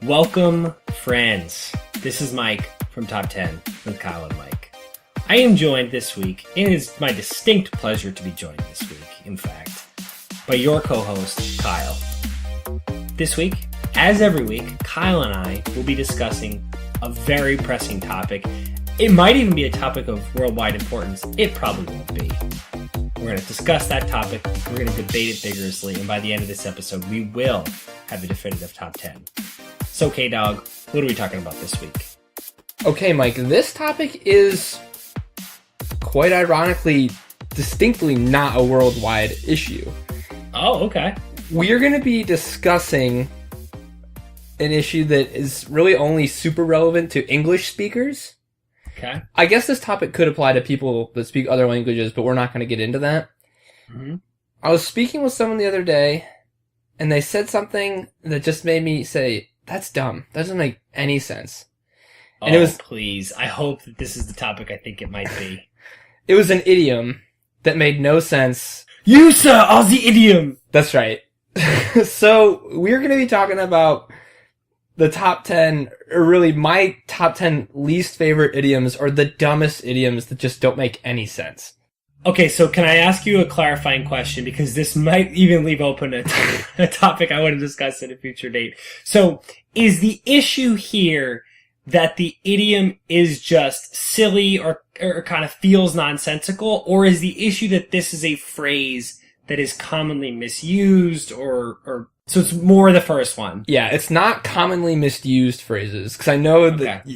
Welcome, friends. This is Mike from Top 10 with Kyle and Mike. I am joined this week. It is my distinct pleasure to be joined this week, in fact, by your co-host, Kyle. This week, as every week, Kyle and I will be discussing a very pressing topic. It might even be a topic of worldwide importance. It probably won't be. We're going to discuss that topic. We're going to debate it vigorously. And by the end of this episode, we will have a definitive top 10. So, K-Dog, what are we talking about this week? Okay, Mike, this topic is, quite ironically, distinctly not a worldwide issue. Oh, okay. We are going to be discussing an issue that is really only super relevant to English speakers. Okay. I guess this topic could apply to people that speak other languages, but we're not going to get into that. Mm-hmm. I was speaking with someone the other day, and they said something that just made me say, that's dumb. That doesn't make any sense. And oh, it was, please. I hope that this is the topic I think it might be. It was an idiom that made no sense. You, sir, are the idiom! That's right. So, we're going to be talking about the top 10, or really my top 10 least favorite idioms, or the dumbest idioms that just don't make any sense. Okay, so can I ask you a clarifying question? Because this might even leave open a topic I want to discuss at a future date. So, is the issue here that the idiom is just silly or kind of feels nonsensical? Or is the issue that this is a phrase that is commonly misused or so it's more the first one? Yeah, it's not commonly misused phrases, because I know that,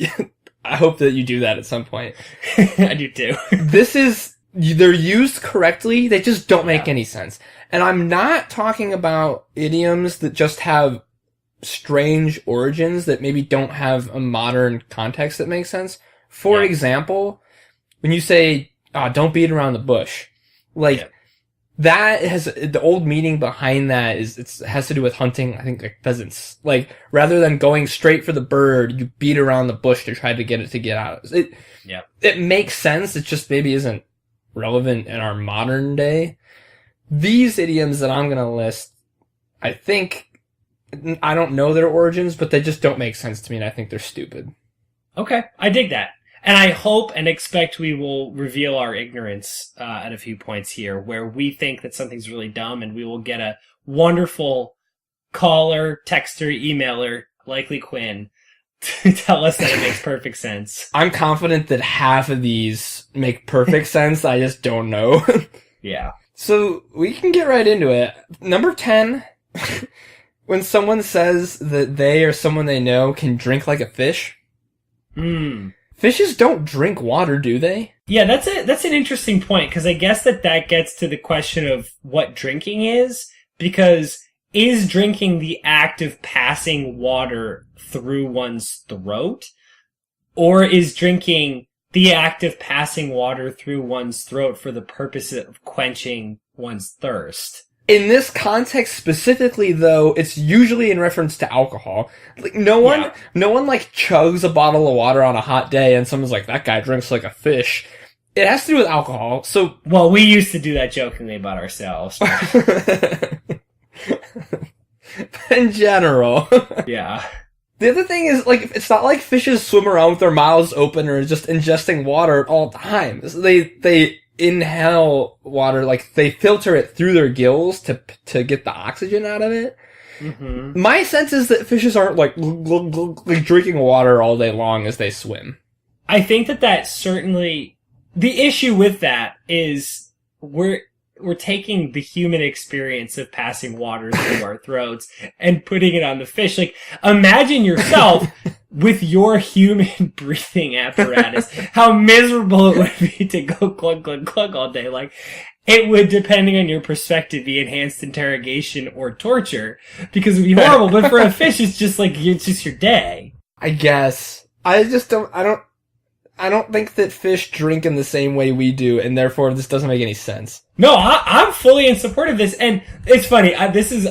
I hope that you do that at some point. I do too. They're used correctly, they just don't make any sense. And I'm not talking about idioms that just have strange origins that maybe don't have a modern context that makes sense. For example, when you say, don't beat around the bush, that has, the old meaning behind that is, it has to do with hunting, I think, like pheasants. Like, rather than going straight for the bird, you beat around the bush to try to get it to get out. It makes sense, it just maybe isn't relevant in our modern day. These idioms that I'm gonna list, I don't know their origins, but they just don't make sense to me, and I think they're stupid. Okay, I dig that. And I hope and expect we will reveal our ignorance at a few points here, where we think that something's really dumb, and we will get a wonderful caller, texter, emailer, likely Quinn, to tell us that it makes perfect sense. I'm confident that half of these make perfect sense, I just don't know. Yeah. So, we can get right into it. Number 10, when someone says that they or someone they know can drink like a fish. Fishes don't drink water, do they? Yeah, that's an interesting point, because I guess that gets to the question of what drinking is, because is drinking the act of passing water through one's throat? Or is drinking the act of passing water through one's throat for the purpose of quenching one's thirst? In this context specifically, though, it's usually in reference to alcohol. Like, no one like chugs a bottle of water on a hot day and someone's like, that guy drinks like a fish. It has to do with alcohol, so... Well, we used to do that jokingly about ourselves. In general. Yeah. The other thing is, like, it's not like fishes swim around with their mouths open or just ingesting water all the time. They inhale water, like, they filter it through their gills to get the oxygen out of it. Mm-hmm. My sense is that fishes aren't, like drinking water all day long as they swim. I think that certainly... The issue with that is we're taking the human experience of passing water through our throats and putting it on the fish. Like, imagine yourself with your human breathing apparatus, how miserable it would be to go glug, glug, glug all day. Like, it would, depending on your perspective, be enhanced interrogation or torture, because it would be horrible. But for a fish, it's just like, it's just your day. I guess. I don't think that fish drink in the same way we do, and therefore this doesn't make any sense. No, I'm fully in support of this, and it's funny, this is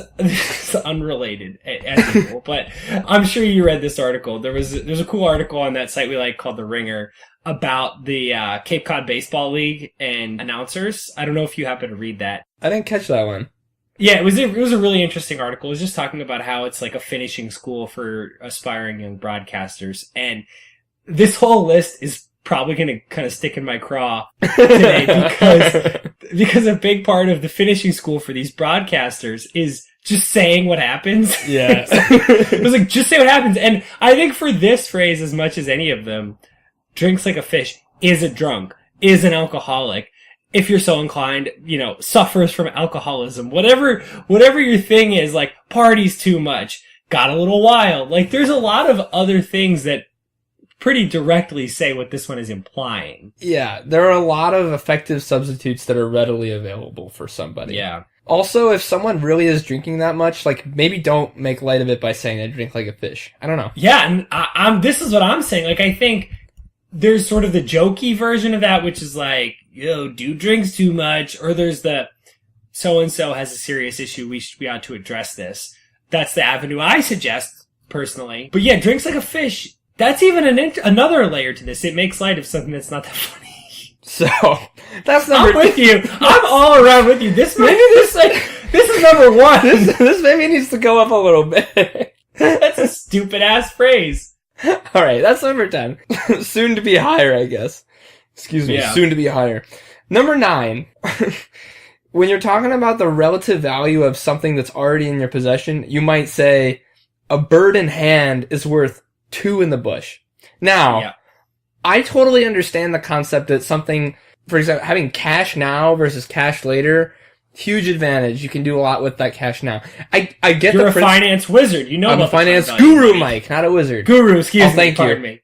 unrelated as usual, but I'm sure you read this article. There's a cool article on that site we like called The Ringer about the Cape Cod Baseball League and announcers. I don't know if you happen to read that. I didn't catch that one. Yeah, it was a really interesting article. It was just talking about how it's like a finishing school for aspiring young broadcasters, and this whole list is probably going to kind of stick in my craw today because a big part of the finishing school for these broadcasters is just saying what happens. Yeah. It was like, just say what happens. And I think for this phrase, as much as any of them, drinks like a fish, is a drunk, is an alcoholic, if you're so inclined, suffers from alcoholism, whatever your thing is, like, parties too much, got a little wild. Like, there's a lot of other things that pretty directly say what this one is implying. Yeah, there are a lot of effective substitutes that are readily available for somebody. Yeah. Also, if someone really is drinking that much, like, maybe don't make light of it by saying they drink like a fish. I don't know. Yeah, and this is what I'm saying. Like, I think there's sort of the jokey version of that, which is like, dude drinks too much, or there's the so-and-so has a serious issue, we ought to address this. That's the avenue I suggest, personally. But yeah, drinks like a fish, that's even another layer to this. It makes light of something that's not that funny. So, that's number I'm with you. I'm all around with you. This is number one. This maybe needs to go up a little bit. That's a stupid-ass phrase. Alright, that's number 10. Soon to be higher, I guess. Excuse me, soon to be higher. Number 9. When you're talking about the relative value of something that's already in your possession, you might say, a bird in hand is worth 2 in the bush. Now, I totally understand the concept that something, for example, having cash now versus cash later, huge advantage. You can do a lot with that cash now. I get You're a finance wizard. You know I'm a finance guru, Mike, not a wizard. Guru, excuse me. Pardon me.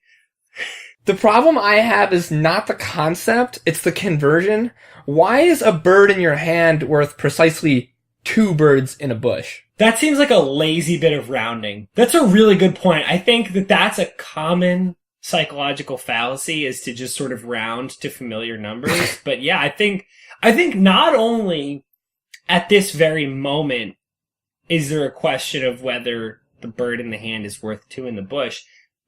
The problem I have is not the concept, it's the conversion. Why is a bird in your hand worth precisely 2 birds in a bush? That seems like a lazy bit of rounding. That's a really good point. I think that's a common psychological fallacy, is to just sort of round to familiar numbers. But yeah, I think not only at this very moment is there a question of whether the bird in the hand is worth 2 in the bush.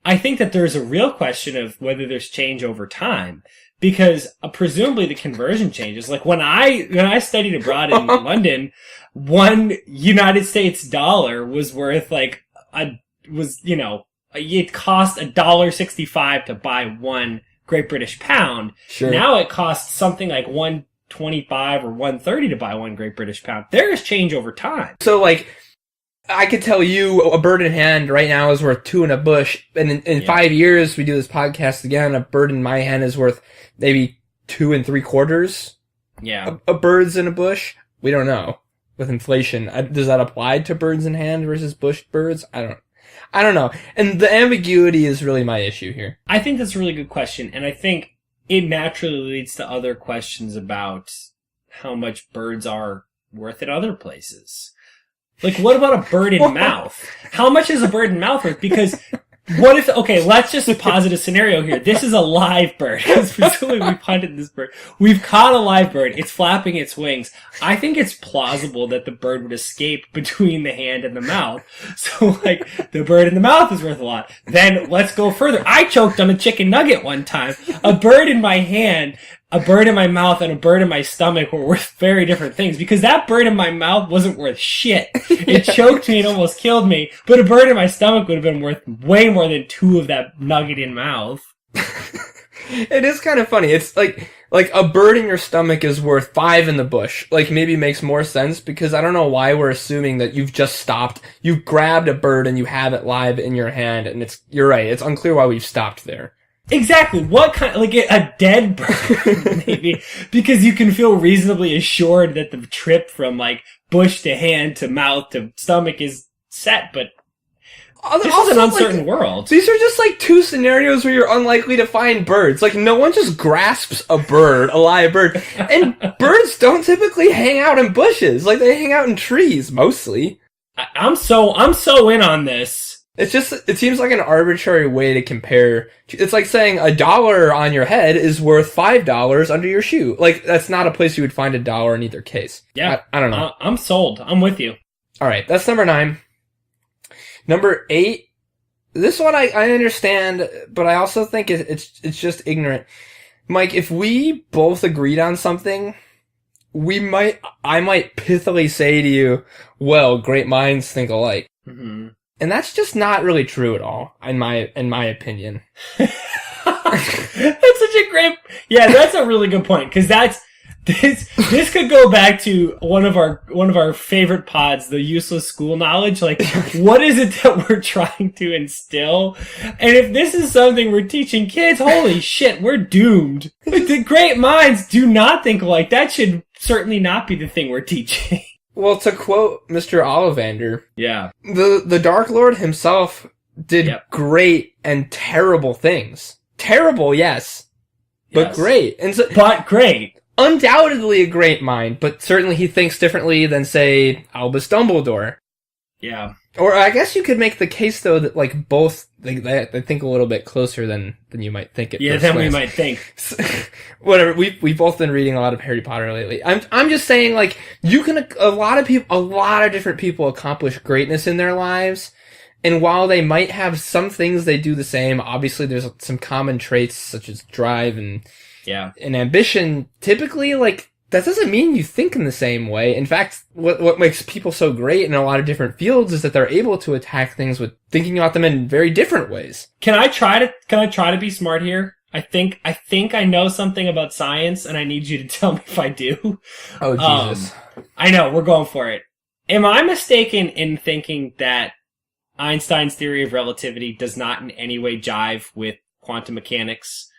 I think that there's a real question of whether there's change over time, because presumably the conversion changes. Like when I studied abroad in London, one United States dollar was worth it cost $1.65 to buy 1 Great British pound. Sure. Now it costs something like $1.25 or $1.30 to buy 1 Great British pound. There is change over time. So like, I could tell you a bird in hand right now is worth 2 in a bush, and in 5 years we do this podcast again, a bird in my hand is worth maybe 2 3/4. Yeah. A bird's in a bush? We don't know. With inflation, does that apply to birds in hand versus bush birds? I don't know. And the ambiguity is really my issue here. I think that's a really good question, and I think it naturally leads to other questions about how much birds are worth in other places. Like, what about a bird in mouth? How much is a bird in mouth worth? Because what if, okay, let's just posit a scenario here. This is a live bird, because presumably we've hunted this bird. We've caught a live bird. It's flapping its wings. I think it's plausible that the bird would escape between the hand and the mouth. So, like, the bird in the mouth is worth a lot. Then, let's go further. I choked on a chicken nugget one time. A bird in my hand, a bird in my mouth, and a bird in my stomach were worth very different things, because that bird in my mouth wasn't worth shit. It choked me and almost killed me, but a bird in my stomach would have been worth way more than 2 of that nugget in mouth. It is kind of funny. It's like a bird in your stomach is worth 5 in the bush. Like, maybe makes more sense, because I don't know why we're assuming that you've just stopped. You've grabbed a bird and you have it live in your hand, and you're right. It's unclear why we've stopped there. Exactly. What kind, like a dead bird, maybe, because you can feel reasonably assured that the trip from like bush to hand to mouth to stomach is set, but this is an uncertain world. These are just like 2 scenarios where you're unlikely to find birds. Like, no one just grasps a live bird. And birds don't typically hang out in bushes. Like, they hang out in trees, mostly. I'm so in on this. It seems like an arbitrary way to compare. It's like saying $1 on your head is worth $5 under your shoe. Like, that's not a place you would find $1 in either case. Yeah. I don't know. I'm sold. I'm with you. Alright, that's number 9. Number 8. This one I understand, but I also think it's just ignorant. Mike, if we both agreed on something, I might pithily say to you, well, great minds think alike. Mm-hmm. And that's just not really true at all, in my opinion. That's such a great, that's a really good point, because this could go back to one of our favorite pods, the useless school knowledge. Like, what is it that we're trying to instill? And if this is something we're teaching kids, holy shit, we're doomed. The great minds do not think alike. That should certainly not be the thing we're teaching. Well, to quote Mr. Ollivander, Yeah. the Dark Lord himself did great and terrible things. Terrible, yes. But great. But great. Undoubtedly a great mind, but certainly he thinks differently than, say, Albus Dumbledore. Yeah. Or I guess you could make the case, though, that, like, both, they think a little bit closer than you might think at first than glance. we might think. Whatever, we've both been reading a lot of Harry Potter lately. I'm just saying, like, a lot of different people accomplish greatness in their lives, and while they might have some things they do the same, obviously there's some common traits, such as drive and ambition. Typically, like, that doesn't mean you think in the same way. In fact, what makes people so great in a lot of different fields is that they're able to attack things with thinking about them in very different ways. Can I try to be smart here? I think I know something about science, and I need you to tell me if I do. Oh, Jesus. I know, we're going for it. Am I mistaken in thinking that Einstein's theory of relativity does not in any way jive with quantum mechanics?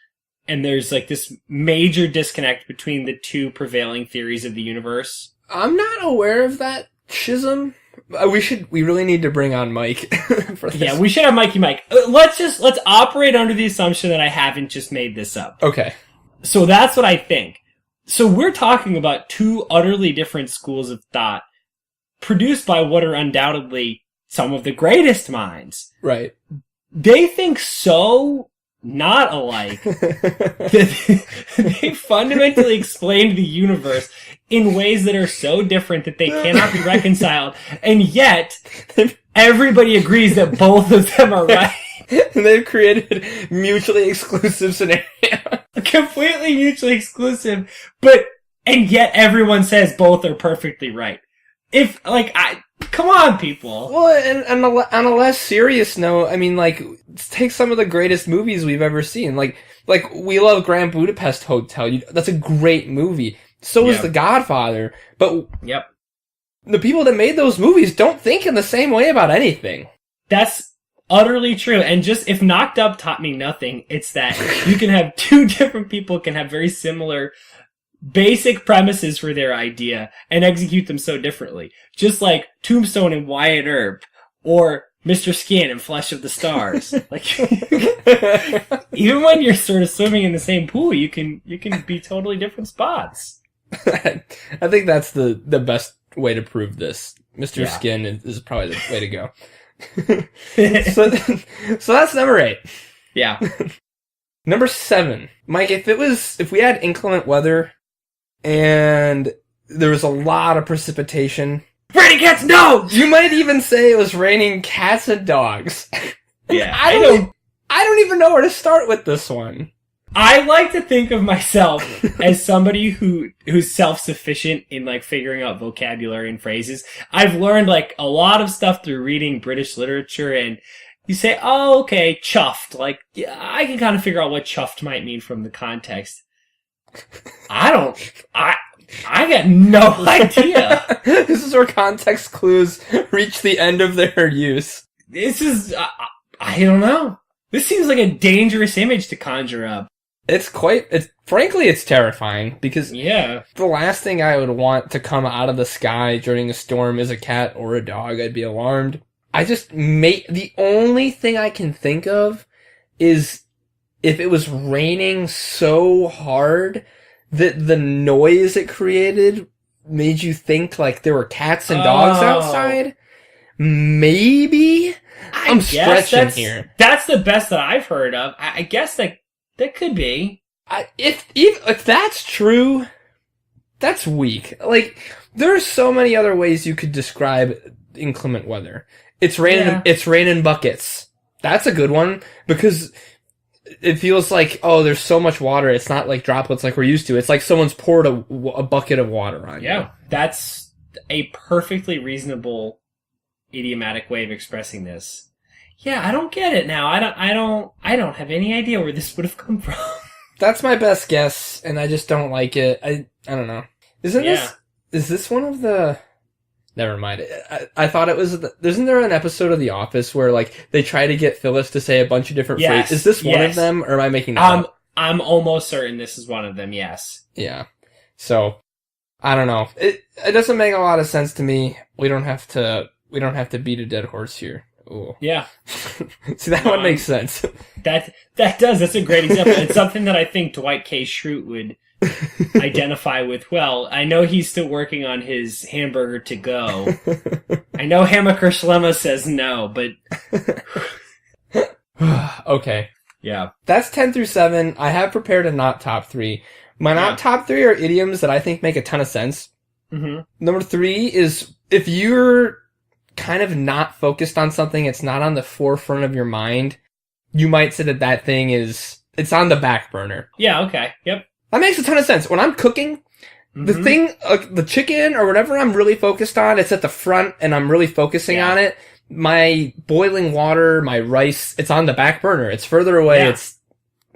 And there's, like, this major disconnect between the two prevailing theories of the universe? I'm not aware of that schism. We really need to bring on Mike for this. Yeah, we should have Mikey Mike. Let's operate under the assumption that I haven't just made this up. Okay. So that's what I think. So we're talking about two utterly different schools of thought produced by what are undoubtedly some of the greatest minds. Right. They think so not alike that they fundamentally explained the universe in ways that are so different that they cannot be reconciled, and yet everybody agrees that both of them are right. They've created mutually exclusive scenarios. Completely mutually exclusive, and yet everyone says both are perfectly right. Come on, people. Well, and on a less serious note, I mean, like, take some of the greatest movies we've ever seen. Like we love Grand Budapest Hotel. That's a great movie. So is The Godfather. But the people that made those movies don't think in the same way about anything. That's utterly true. And just, if Knocked Up taught me nothing, it's that you can have two different people can have very similar basic premises for their idea and execute them so differently. Just like Tombstone and Wyatt Earp, or Mr. Skin and Flesh of the Stars. Like, even when you're sort of swimming in the same pool, you can be totally different spots. I think that's the best way to prove this. Mr. Skin is probably the way to go. So that's number 8. Yeah. Number 7. Mike, if we had inclement weather and there was a lot of precipitation. Raining cats, no! You might even say it was raining cats and dogs. Yeah. I don't even know where to start with this one. I like to think of myself as somebody who's self-sufficient in, like, figuring out vocabulary and phrases. I've learned, like, a lot of stuff through reading British literature, and you say, oh, okay, chuffed. Like, yeah, I can kind of figure out what chuffed might mean from the context. I got no idea. This is where context clues reach the end of their use. This is, I don't know. This seems like a dangerous image to conjure up. Frankly, it's terrifying, because the last thing I would want to come out of the sky during a storm is a cat or a dog. I'd be alarmed. The only thing I can think of is if it was raining so hard that the noise it created made you think, like, there were cats and dogs outside. Maybe? I'm stretching here. That's the best that I've heard of. I guess that could be. If that's true, that's weak. Like, there are so many other ways you could describe inclement weather. It's raining buckets. That's a good one, because it feels like, oh, there's so much water. It's not like droplets like we're used to. It's like someone's poured a bucket of water on you. Yeah, that's a perfectly reasonable idiomatic way of expressing this. Yeah, I don't get it now. I don't have any idea where this would have come from. That's my best guess, and I just don't like it. I don't know. Is this one of the... Never mind. I thought it was... Isn't there an episode of The Office where, like, they try to get Phyllis to say a bunch of different phrases? Is this one of them, or am I making that up? I'm almost certain this is one of them, yes. Yeah. So, I don't know. It doesn't make a lot of sense to me. We don't have to beat a dead horse here. Ooh. Yeah. See, that one makes sense. That does. That's a great example. It's something that I think Dwight K. Schrute would identify with well. I know he's still working on his hamburger to go. I know Hammaker Schlemma says no, but... Okay. Yeah. That's 10 through 7. I have prepared a not top 3. My not top 3 are idioms that I think make a ton of sense. Mm-hmm. Number 3 is if you're kind of not focused on something, it's not on the forefront of your mind, you might say that thing it's on the back burner. Yeah, okay. Yep. That makes a ton of sense. When I'm cooking, the thing, the chicken or whatever I'm really focused on, it's at the front and I'm really focusing on it. My boiling water, my rice, it's on the back burner. It's further away. Yeah.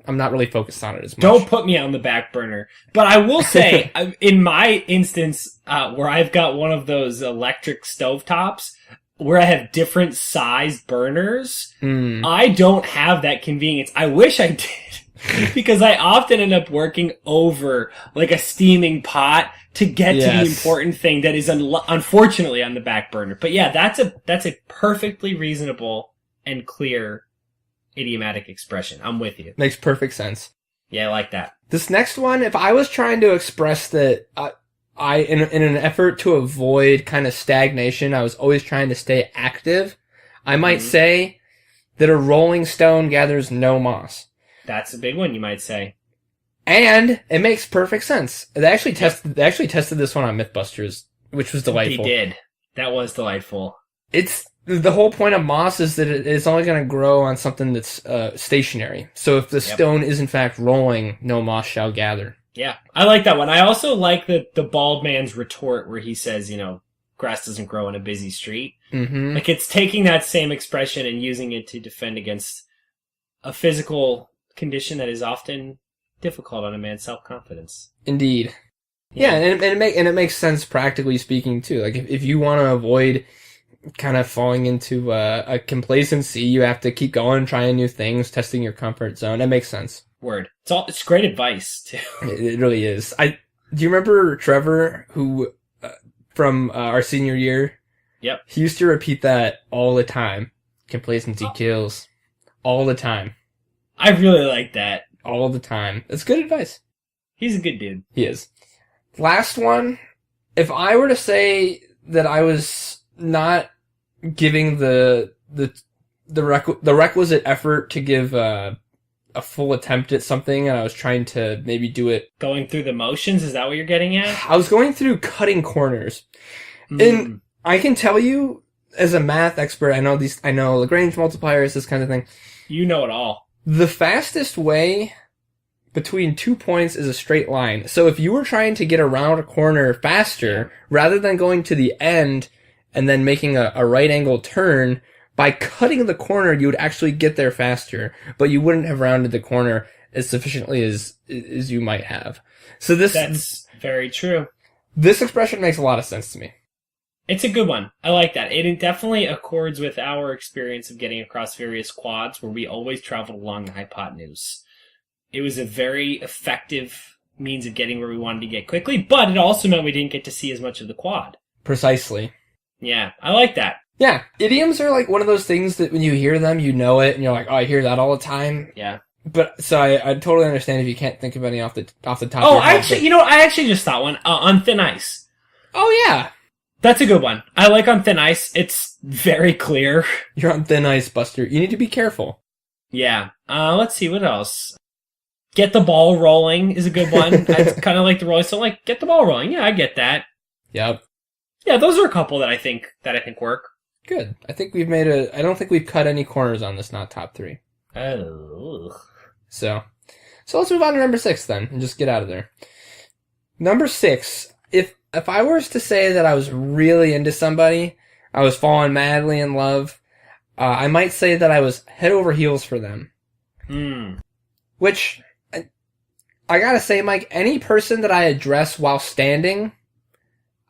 I'm not really focused on it as much. Don't put me on the back burner. But I will say, in my instance, where I've got one of those electric stovetops, where I have different sized burners, I don't have that convenience. I wish I did. Because I often end up working over, like, a steaming pot to get to the important thing that is unfortunately on the back burner. But yeah, that's a perfectly reasonable and clear idiomatic expression. I'm with you. Makes perfect sense. Yeah, I like that. This next one, if I was trying to express that in an effort to avoid kind of stagnation, I was always trying to stay active, I might say that a rolling stone gathers no moss. That's a big one, you might say. And it makes perfect sense. They actually tested this one on Mythbusters, which was delightful. They did. That was delightful. It's the whole point of moss is that it's only going to grow on something that's stationary. So if the stone is in fact rolling, no moss shall gather. Yeah, I like that one. I also like the bald man's retort where he says, grass doesn't grow in a busy street. Mm-hmm. Like, it's taking that same expression and using it to defend against a physical condition that is often difficult on a man's self-confidence. Indeed. Yeah, and it makes sense practically speaking too. Like if you want to avoid kind of falling into a complacency, you have to keep going, trying new things, testing your comfort zone. That makes sense. Word. It's great advice too. It really is. Do you remember Trevor, who from our senior year? Yep. He used to repeat that all the time. Complacency kills. All the time. I really like that. All the time. It's good advice. He's a good dude. He is. Last one. If I were to say that I was not giving the requisite effort to give a full attempt at something, and I was trying to maybe do it... Going through the motions? Is that what you're getting at? I was going through cutting corners. And I can tell you, as a math expert, I know Lagrange multipliers, this kind of thing. You know it all. The fastest way between 2 points is a straight line. So if you were trying to get around a corner faster, rather than going to the end and then making a right angle turn, by cutting the corner, you would actually get there faster, but you wouldn't have rounded the corner as sufficiently as you might have. So that's very true. This expression makes a lot of sense to me. It's a good one. I like that. It definitely accords with our experience of getting across various quads where we always traveled along the hypotenuse. It was a very effective means of getting where we wanted to get quickly, but it also meant we didn't get to see as much of the quad. Precisely. Yeah, I like that. Yeah, idioms are like one of those things that when you hear them, you know it, and you're like, oh, I hear that all the time. Yeah. But, so I totally understand if you can't think of any off the top of your head. Oh, actually, I actually just thought one. On thin ice. Oh, yeah. That's a good one. I like on thin ice. It's very clear. You're on thin ice, Buster. You need to be careful. Yeah. Let's see, what else? Get the ball rolling is a good one. I kind of like the rolling, so like, get the ball rolling. Yeah, I get that. Yep. Yeah, those are a couple that I think work. Good. I think I don't think we've cut any corners on this not top 3. Oh. So let's move on to number 6 then, and just get out of there. Number 6, if I was to say that I was really into somebody, I was falling madly in love, I might say that I was head over heels for them. Which, I gotta say, Mike, any person that I address while standing,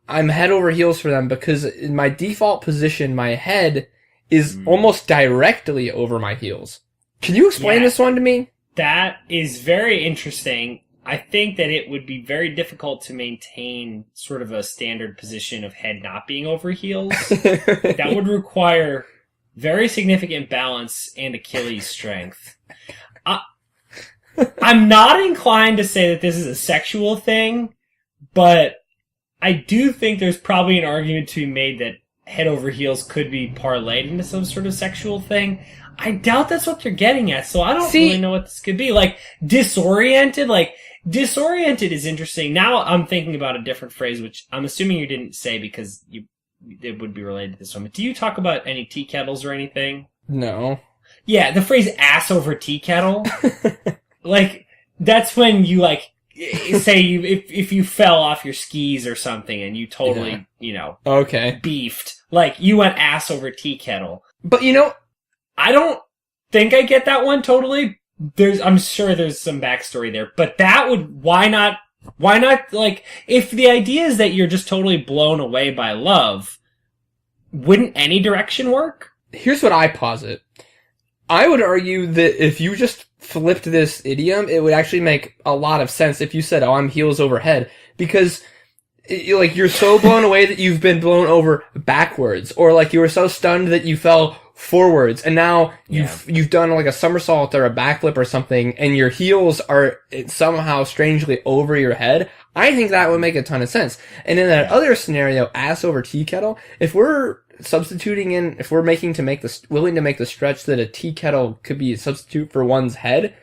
I'm head over heels for them, because in my default position, my head is almost directly over my heels. Can you explain this one to me? That is very interesting. I think that it would be very difficult to maintain sort of a standard position of head not being over heels. That would require very significant balance and Achilles strength. I'm not inclined to say that this is a sexual thing, but I do think there's probably an argument to be made that head over heels could be parlayed into some sort of sexual thing. I doubt that's what you're getting at, so I don't really know what this could be. Disoriented is interesting. Now I'm thinking about a different phrase, which I'm assuming you didn't say because it would be related to this one. But do you talk about any tea kettles or anything? No. Yeah, the phrase ass over tea kettle. That's when you, say if you fell off your skis or something and you totally, okay, beefed. You went ass over tea kettle. But I don't think I get that one totally. I'm sure there's some backstory there, but why not, if the idea is that you're just totally blown away by love, wouldn't any direction work? Here's what I posit. I would argue that if you just flipped this idiom, it would actually make a lot of sense if you said, oh, I'm heels over head, because you're so blown away that you've been blown over backwards, or you were so stunned that you fell forwards, and now you've done a somersault or a backflip or something, and your heels are somehow strangely over your head. I think that would make a ton of sense. And in that other scenario, ass over tea kettle, if we're willing to make the stretch that a tea kettle could be a substitute for one's head,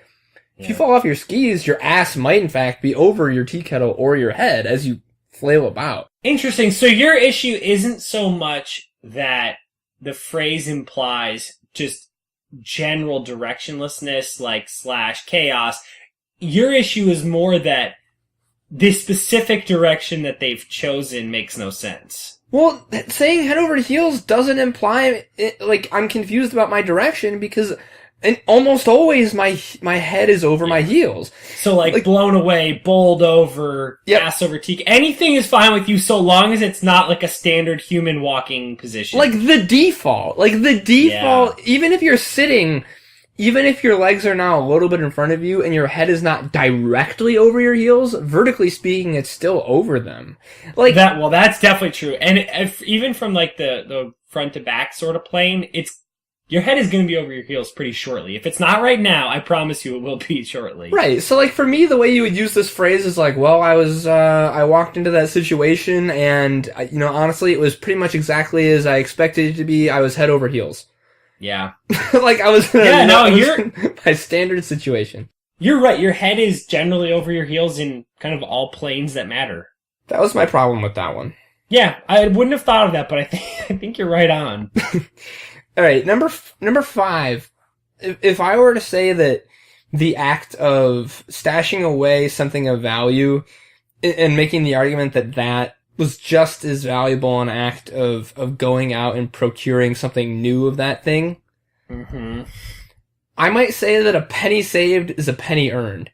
if you fall off your skis, your ass might in fact be over your tea kettle or your head as you flail about. Interesting. So your issue isn't so much that the phrase implies just general directionlessness, / chaos. Your issue is more that the specific direction that they've chosen makes no sense. Well, saying head over heels doesn't imply, I'm confused about my direction, because almost always my head is over my heels. So, blown away, bowled over, ass over tea. Anything is fine with you so long as it's not a standard human walking position. The default. Even if you're sitting, even if your legs are now a little bit in front of you and your head is not directly over your heels, vertically speaking, it's still over them. That's definitely true. And even from the front to back sort of plane, your head is going to be over your heels pretty shortly. If it's not right now, I promise you it will be shortly. Right. So for me, the way you would use this phrase is I walked into that situation and, honestly, it was pretty much exactly as I expected it to be. I was head over heels. Yeah. I was in my standard situation. You're right. Your head is generally over your heels in kind of all planes that matter. That was my problem with that one. Yeah, I wouldn't have thought of that, but I think you're right on. All right, number 5. If I were to say that the act of stashing away something of value and making the argument that was just as valuable an act of going out and procuring something new of that thing, I might say that a penny saved is a penny earned.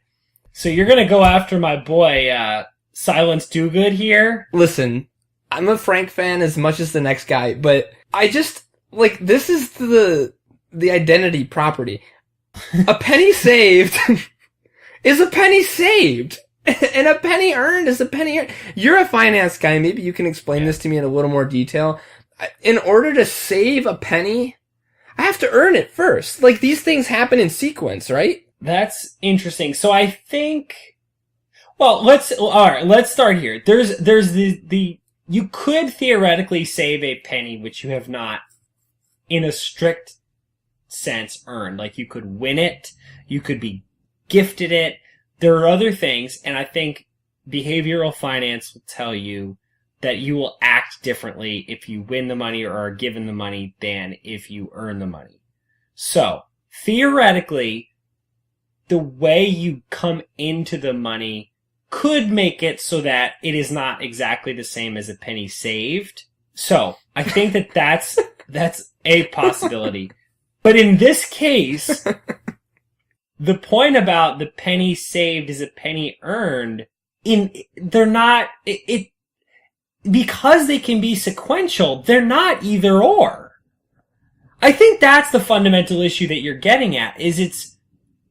So you're gonna go after my boy, Silence Dogood here? Listen, I'm a Frank fan as much as the next guy, but I just... this is the identity property. A penny saved is a penny saved. And a penny earned is a penny earned. You're a finance guy. Maybe you can explain this to me in a little more detail. In order to save a penny, I have to earn it first. These things happen in sequence, right? That's interesting. So I think... Well, let's start here. There's you could theoretically save a penny which you have not, in a strict sense, earned. You could win it, you could be gifted it. There are other things, and I think behavioral finance will tell you that you will act differently if you win the money or are given the money than if you earn the money. So, theoretically, the way you come into the money could make it so that it is not exactly the same as a penny saved. So I think that that's a possibility. But in this case, the point about the penny saved is a penny earned, they're not, because they can be sequential, they're not either or. I think that's the fundamental issue that you're getting at, is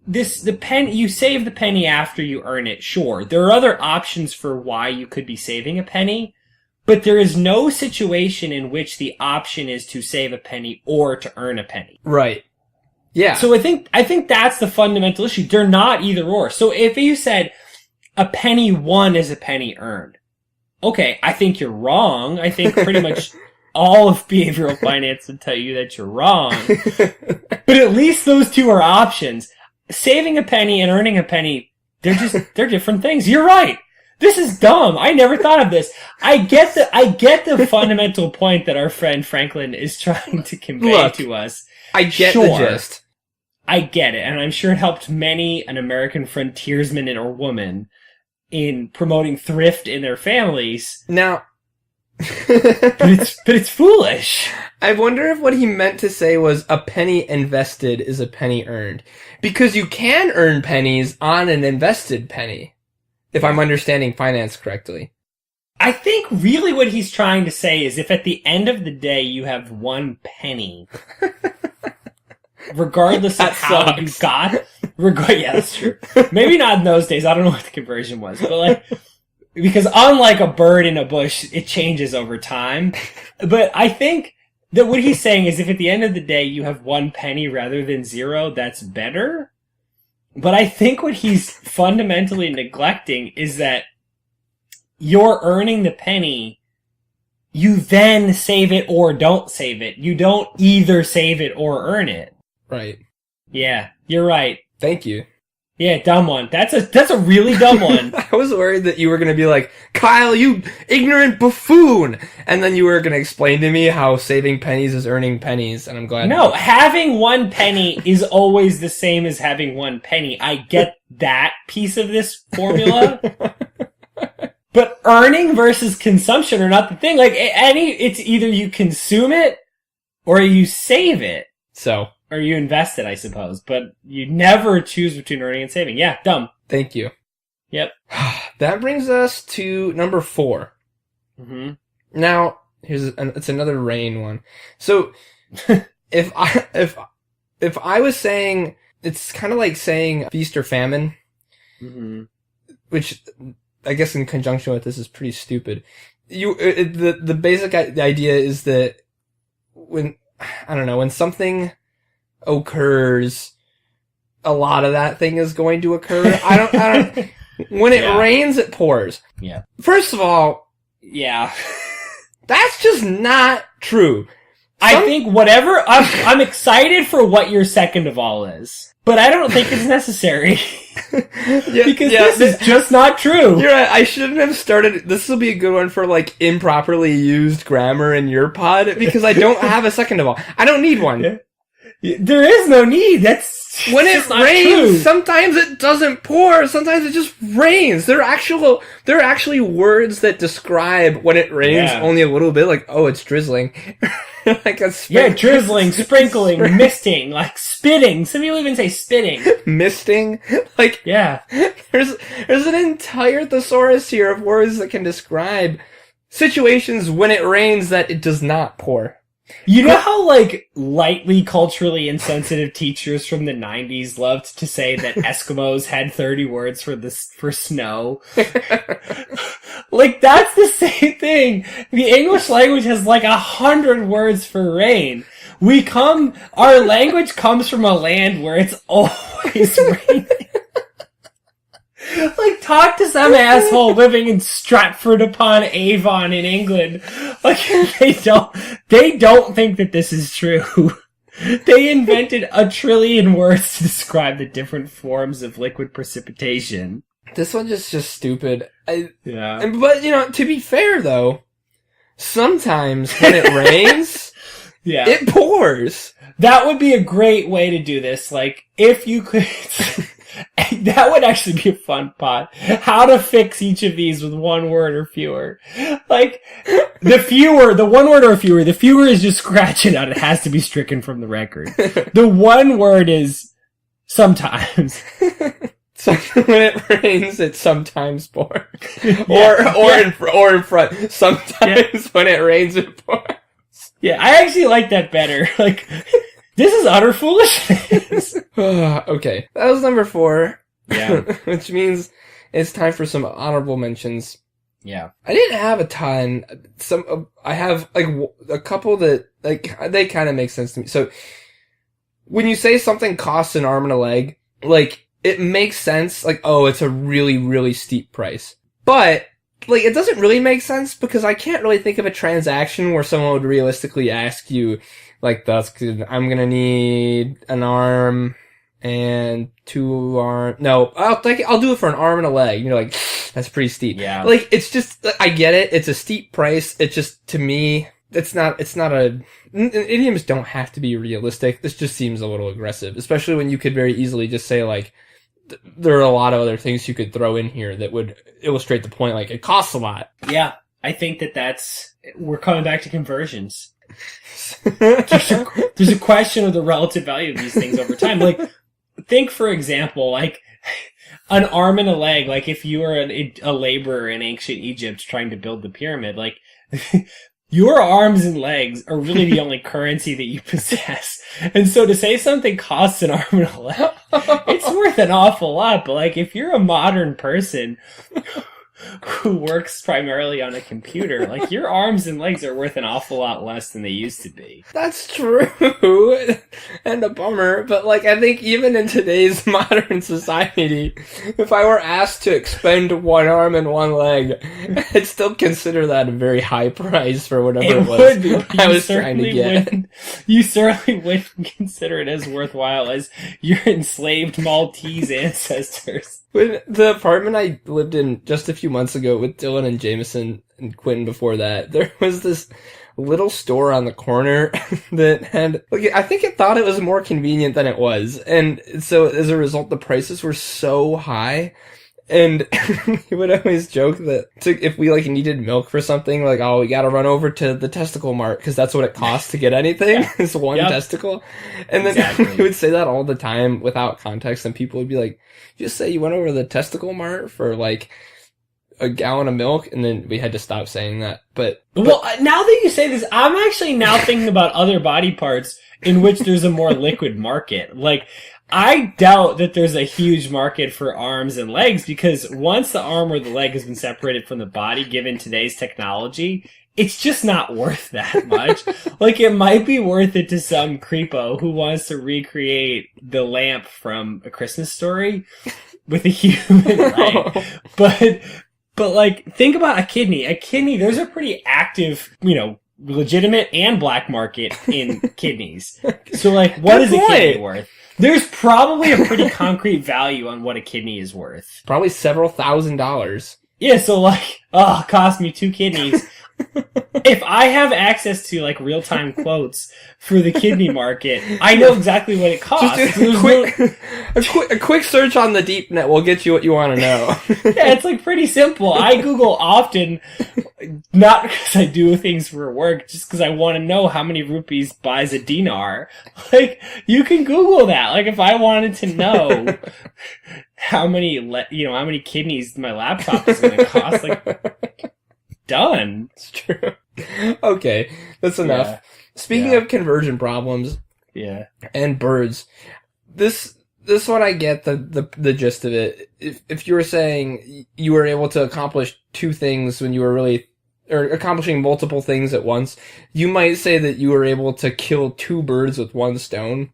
you save the penny after you earn it, sure. There are other options for why you could be saving a penny, but there is no situation in which the option is to save a penny or to earn a penny. Right. Yeah. So I think that's the fundamental issue. They're not either or. So if you said a penny won is a penny earned, okay, I think you're wrong. I think pretty much all of behavioral finance would tell you that you're wrong. But at least those two are options. Saving a penny and earning a penny, they're different things. You're right. This is dumb. I never thought of this. I get the fundamental point that our friend Franklin is trying to convey to us. I get the gist. I get it, and I'm sure it helped many an American frontiersman or woman in promoting thrift in their families. Now, but it's foolish. I wonder if what he meant to say was a penny invested is a penny earned. Because you can earn pennies on an invested penny, if I'm understanding finance correctly. I think really what he's trying to say is if at the end of the day you have one penny, regardless of how you got it, yeah, that's true. Maybe not in those days. I don't know what the conversion was, but because unlike a bird in a bush, it changes over time. But I think that what he's saying is if at the end of the day you have one penny rather than zero, that's better. But I think what he's fundamentally neglecting is that you're earning the penny, you then save it or don't save it. You don't either save it or earn it. Right. Yeah, you're right. Thank you. Yeah, dumb one. That's a really dumb one. I was worried that you were going to be like, Kyle, you ignorant buffoon! And then you were going to explain to me how saving pennies is earning pennies, and I'm glad. No, having one penny is always the same as having one penny. I get that piece of this formula. But earning versus consumption are not the thing. It's either you consume it or you save it. So. Or you invest it, I suppose. But you never choose between earning and saving. Yeah, dumb. Thank you. Yep. That brings us to number 4. Mm-hmm. Now, it's another rain one. So, if I was saying, it's kind of like saying feast or famine, mm-hmm. which I guess in conjunction with this is pretty stupid. The basic idea is that when something occurs, a lot of that thing is going to occur. I don't, when it rains, it pours. Yeah. First of all. Yeah. That's just not true. I think I'm excited for what your second of all is, but I don't think it's necessary. This is just not true. You're right. I shouldn't have started. This will be a good one for improperly used grammar in your pod because I don't have a second of all. I don't need one. Yeah. There is no need. That's when it rains. Sometimes it doesn't pour. Sometimes it just rains. There are actually words that describe when it rains only a little bit. Like, oh, it's drizzling. Drizzling, sprinkling, misting, spitting. Some people even say spitting. Misting? There's an entire thesaurus here of words that can describe situations when it rains that it does not pour. You know how, lightly culturally insensitive teachers from the 90s loved to say that Eskimos had 30 words for snow? That's the same thing. The English language has 100 words for rain. Our language comes from a land where it's always raining. Talk to some asshole living in Stratford-upon-Avon in England. They don't think that this is true. They invented a trillion words to describe the different forms of liquid precipitation. This one's just stupid. But, to be fair, though, sometimes when it rains, it pours. That would be a great way to do this. If you could... That would actually be a fun pod. How to fix each of these with one word or fewer. Like, the one word or fewer, the fewer is just scratch it out. It has to be stricken from the record. The one word is sometimes. So when it rains, it sometimes pours. Yeah. Or in front. Sometimes when it rains, it pours. Yeah, I actually like that better. Like, this is utter foolishness. Okay, that was number 4. Yeah. Which means it's time for some honorable mentions. Yeah. I didn't have a ton. I have like a couple that like they kind of make sense to me. So when you say something costs an arm and a leg, like it makes sense. Like, oh, it's a really, really steep price. But like, it doesn't really make sense because I can't really think of a transaction where someone would realistically ask you, like, I'm gonna need an arm and 2 arms. No, I'll do it for an arm and a leg. And you're like, that's pretty steep. Yeah. Like, it's just, I get it. It's a steep price. It just, to me, idioms don't have to be realistic. This just seems a little aggressive, especially when you could very easily just say, like, there are a lot of other things you could throw in here that would illustrate the point. Like, it costs a lot. Yeah. I think we're coming back to conversions. There's a question of the relative value of these things over time. Like, think, for example, like, an arm and a leg. Like, if you were a laborer in ancient Egypt trying to build the pyramid, like, your arms and legs are really the only currency that you possess. And so to say something costs an arm and a leg, it's worth an awful lot. But like, if you're a modern person who works primarily on a computer, like, your arms and legs are worth an awful lot less than they used to be. That's true. And a bummer. But like, I think even in today's modern society, if I were asked to expend 1 arm and 1 leg, I'd still consider that a very high price for whatever it was I was trying to get. You certainly wouldn't consider it as worthwhile as your enslaved Maltese ancestors. When the apartment I lived in just a few months ago with Dylan and Jameson and Quentin before that, there was this little store on the corner that had, like, I think it thought it was more convenient than it was. And so as a result, the prices were so high. And he would always joke that if we like needed milk for something, like, oh, we gotta run over to the testicle mart because that's what it costs to get anything is 1 testicle. And then he would say that all the time without context, and people would be like, just say you went over to the testicle mart for like a gallon of milk, and then we had to stop saying that. But well, now that you say this, I'm actually now thinking about other body parts in which there's a more liquid market. Like, I doubt that there's a huge market for arms and legs, because once the arm or the leg has been separated from the body, given today's technology, it's just not worth that much. Like, it might be worth it to some creepo who wants to recreate the lamp from A Christmas Story with a human leg. But like, think about a kidney. A kidney, there's a pretty active, legitimate and black market in kidneys. So like, what is a kidney worth? There's probably a pretty concrete value on what a kidney is worth. Probably several $1,000s. Yeah, so like, cost me 2 kidneys. If I have access to like real-time quotes for the kidney market, I know exactly what it costs. Just do a quick search on the deep net will get you what you want to know. Yeah, it's like pretty simple. I Google often, not because I do things for work, just because I want to know how many rupees buys a dinar. Like, you can Google that. Like, if I wanted to know how many kidneys my laptop is going to cost, like, done. It's true. Okay, that's enough. Yeah. Speaking of conversion problems, and birds, this one I get the gist of it. If you were saying you were able to accomplish 2 things when you were or accomplishing multiple things at once, you might say that you were able to kill 2 birds with 1 stone.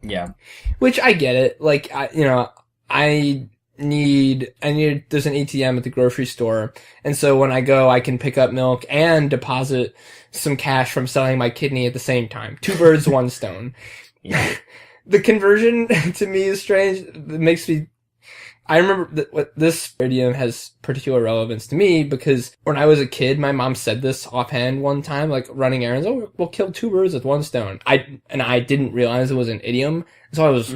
Yeah, which I get it. Like, there's an ATM at the grocery store, and so when I go, I can pick up milk and deposit some cash from selling my kidney at the same time. 2 birds, 1 stone. Yeah. The conversion to me is strange. It makes me, I remember that this idiom has particular relevance to me because when I was a kid, my mom said this offhand one time, like running errands. Oh, we'll kill two birds with one stone. I didn't realize it was an idiom. So I was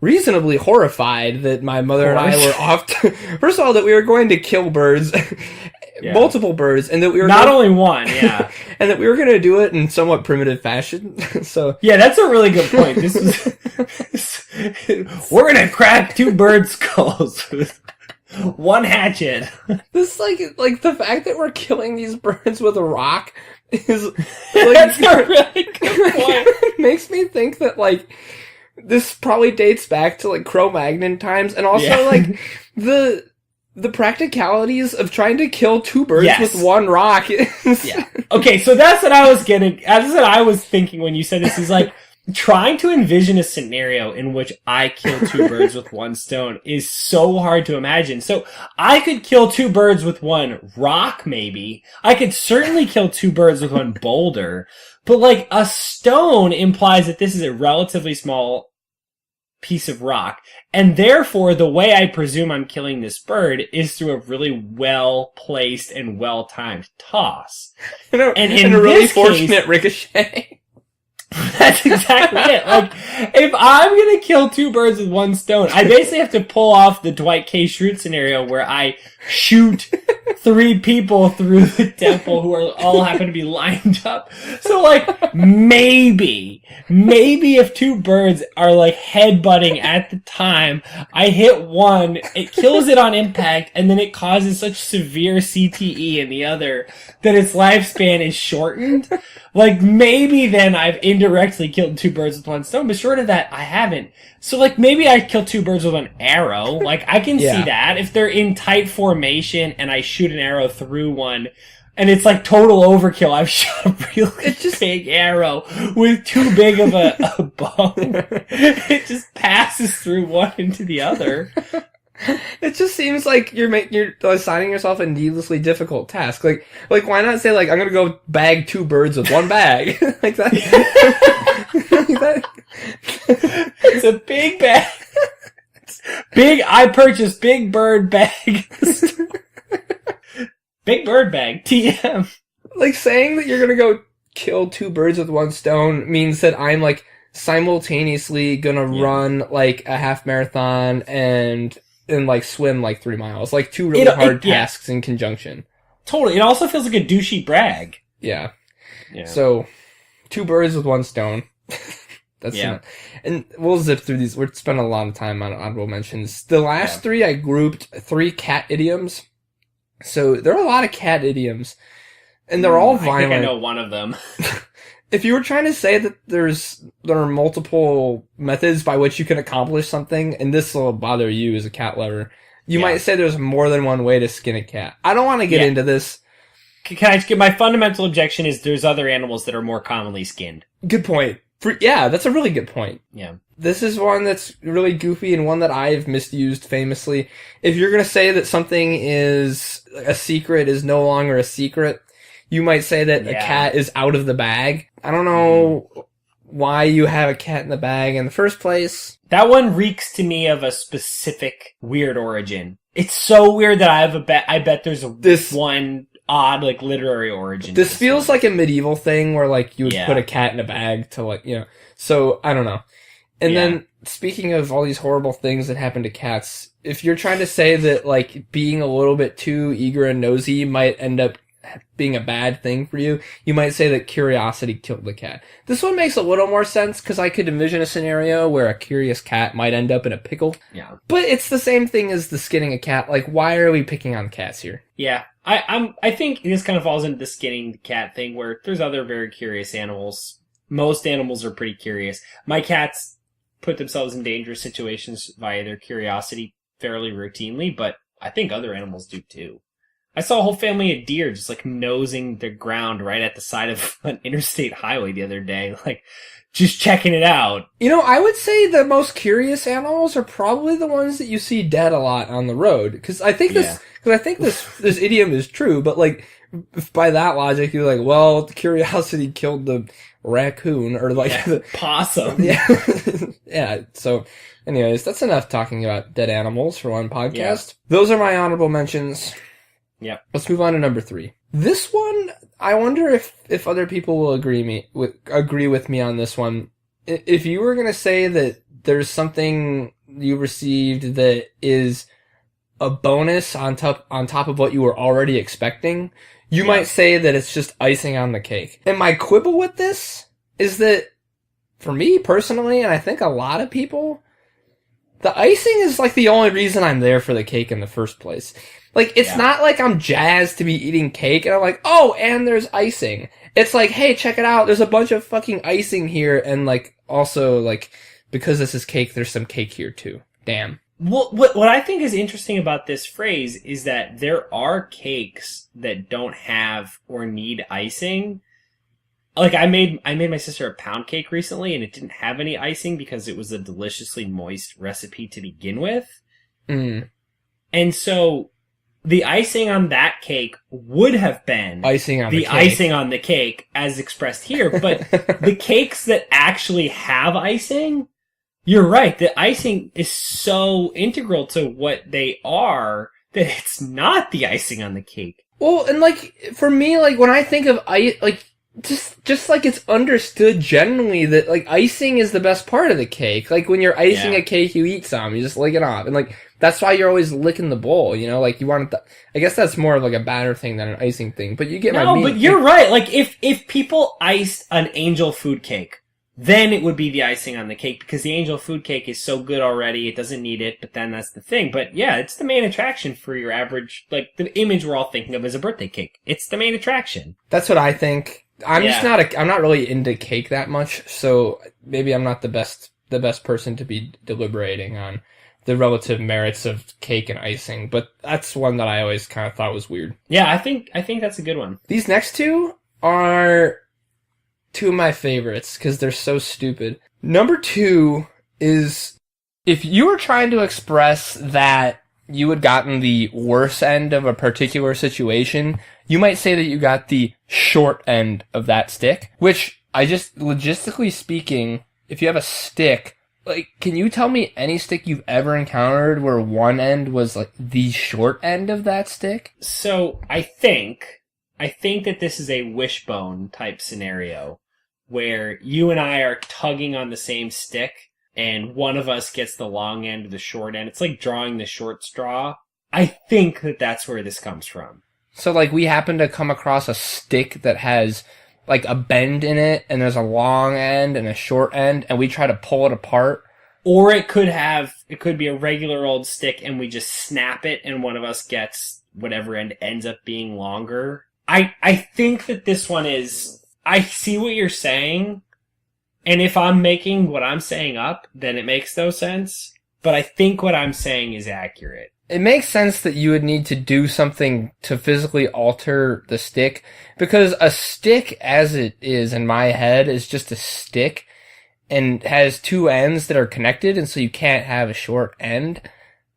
reasonably horrified that my mother and I were off to, first of all, that we were going to kill birds, multiple birds, and that we were not only one, yeah. And that we were going to do it in somewhat primitive fashion. So yeah, that's a really good point. This is we're going to crack two bird skulls with one hatchet. This like the fact that we're killing these birds with a rock is like, that's a really good point. It makes me think that like this probably dates back to like Cro-Magnon times, and also like the practicalities of trying to kill two birds with one rock. Okay, so that's what I was getting. That's what I was thinking when you said this. Is like trying to envision a scenario in which I kill two birds with one stone is so hard to imagine. So I could kill two birds with one rock, maybe. I could certainly kill two birds with one boulder. But like a stone implies that this is a relatively small piece of rock. And therefore, the way I presume I'm killing this bird is through a really well-placed and well-timed toss. And a really fortunate ricochet. That's exactly it. Like, if I'm gonna kill two birds with one stone, I basically have to pull off the Dwight K. Schrute scenario where I shoot three people through the temple who are all happen to be lined up. So like, maybe if two birds are like headbutting at the time, I hit one, it kills it on impact, and then it causes such severe CTE in the other that its lifespan is shortened. Like, maybe then I've indirectly killed two birds with one stone, but short of that, I haven't. So, like, maybe I kill two birds with an arrow. Like, I can see that. If they're in tight formation and I shoot an arrow through one, and it's like total overkill, I've shot a really big arrow with too big of a bow. It just passes through one into the other. It just seems like you're assigning yourself a needlessly difficult task. Like why not say like I'm gonna go bag two birds with one bag like that? It's a big bag. I purchased big bird bag. Big bird bag. TM. Like saying that you're gonna go kill two birds with one stone means that I'm like simultaneously gonna run like a half marathon and like swim like 3 miles. Like two really hard tasks in conjunction. Totally. It also feels like a douchey brag. Yeah. So, two birds with one stone. That's and we'll zip through these. We're spending a lot of time on honorable mentions. The last three, I grouped 3 cat idioms. So there are a lot of cat idioms, and they're all violent. I think I know one of them. If you were trying to say that there are multiple methods by which you can accomplish something, and this will bother you as a cat lover, you might say there's more than one way to skin a cat. I don't want to get into this. Can I just get my fundamental objection is there's other animals that are more commonly skinned. Good point. That's a really good point. Yeah. This is one that's really goofy and one that I've misused famously. If you're going to say that something is a secret is no longer a secret, you might say that a cat is out of the bag. I don't know why you have a cat in the bag in the first place. That one reeks to me of a specific weird origin. It's so weird that I bet there's one odd, like, literary origin. This feels like a medieval thing where, like, you would put a cat in a bag to, like, so, I don't know. And then, speaking of all these horrible things that happen to cats, if you're trying to say that, like, being a little bit too eager and nosy might end up being a bad thing for you, you might say that curiosity killed the cat. This one makes a little more sense because I could envision a scenario where a curious cat might end up in a pickle. Yeah. But it's the same thing as the skinning a cat. Like, why are we picking on cats here? Yeah. I think this kind of falls into the skinning the cat thing where there's other very curious animals. Most animals are pretty curious. My cats put themselves in dangerous situations via their curiosity fairly routinely, but I think other animals do too. I saw a whole family of deer just like nosing the ground right at the side of an interstate highway the other day, like just checking it out. I would say the most curious animals are probably the ones that you see dead a lot on the road. Because I think this idiom is true, but like by that logic, you're like, well, curiosity killed the raccoon or like the possum. Yeah. Yeah. So anyways, that's enough talking about dead animals for one podcast. Yeah. Those are my honorable mentions. Yep. Let's move on to number 3. This one, I wonder if other people will agree with me on this one. If you were going to say that there's something you received that is a bonus on top of what you were already expecting, you might say that it's just icing on the cake. And my quibble with this is that, for me personally, and I think a lot of people, the icing is like the only reason I'm there for the cake in the first place. Like, it's not like I'm jazzed to be eating cake and I'm like, oh, and there's icing. It's like, hey, check it out. There's a bunch of fucking icing here. And like, also like, because this is cake, there's some cake here too. Damn. Well, what I think is interesting about this phrase is that there are cakes that don't have or need icing. Like, I made my sister a pound cake recently and it didn't have any icing because it was a deliciously moist recipe to begin with. Mm. And so the icing on that cake would have been icing on the cake as expressed here. But the cakes that actually have icing, you're right. The icing is so integral to what they are that it's not the icing on the cake. Well, and like, for me, like, when I think of just like it's understood generally that like icing is the best part of the cake. Like when you're icing a cake, you eat some, you just lick it off. And like, that's why you're always licking the bowl, you know, like you want it I guess that's more of like a batter thing than an icing thing, but you get my meaning. No, but you're right. Like if people iced an angel food cake, then it would be the icing on the cake because the angel food cake is so good already, it doesn't need it, but then that's the thing. But yeah, it's the main attraction for your average, like the image we're all thinking of as a birthday cake. It's the main attraction. That's what I think. I'm not really into cake that much, so maybe I'm not the best person to be deliberating on the relative merits of cake and icing, but that's one that I always kind of thought was weird. Yeah, I think that's a good one. These next two are two of my favorites because they're so stupid. Number 2 is if you were trying to express that you had gotten the worst end of a particular situation, you might say that you got the short end of that stick, which logistically speaking, if you have a stick, like, can you tell me any stick you've ever encountered where one end was like the short end of that stick? So I think that this is a wishbone type scenario where you and I are tugging on the same stick and one of us gets the long end or the short end. It's like drawing the short straw. I think that that's where this comes from. So like we happen to come across a stick that has like a bend in it and there's a long end and a short end and we try to pull it apart. Or it could be a regular old stick and we just snap it and one of us gets whatever end ends up being longer. I think that this one is, I see what you're saying, and if I'm making what I'm saying up, then it makes no sense, but I think what I'm saying is accurate. It makes sense that you would need to do something to physically alter the stick, because a stick, as it is in my head, is just a stick, and has two ends that are connected, and so you can't have a short end.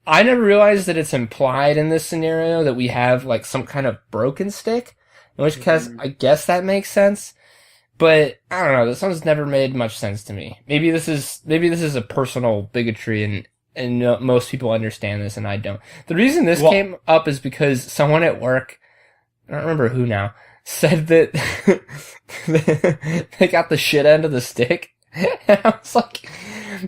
I never realized that it's implied in this scenario that we have, like, some kind of broken stick, in which case, I guess that makes sense. But, I don't know, this one's never made much sense to me. Maybe this is a personal bigotry, and most people understand this, and I don't. The reason this came up is because someone at work, I don't remember who now, said that they got the shit end of the stick. And I was like,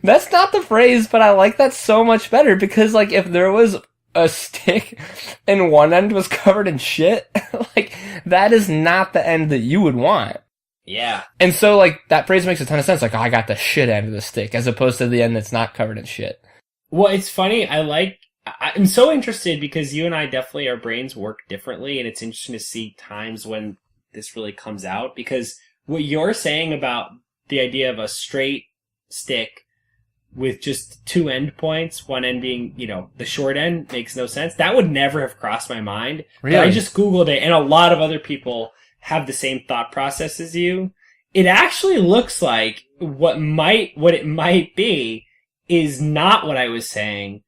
that's not the phrase, but I like that so much better, because, like, if there was a stick and one end was covered in shit, like, that is not the end that you would want. Yeah. And so, like, that phrase makes a ton of sense. Like, oh, I got the shit end of the stick, as opposed to the end that's not covered in shit. Well, it's funny. I'm so interested because you and I definitely, our brains work differently, and it's interesting to see times when this really comes out, because what you're saying about the idea of a straight stick with just two end points, one end being, the short end, makes no sense. That would never have crossed my mind. Really? But I just Googled it, and a lot of other people have the same thought process as you. It actually looks like what it might be is not what I was saying.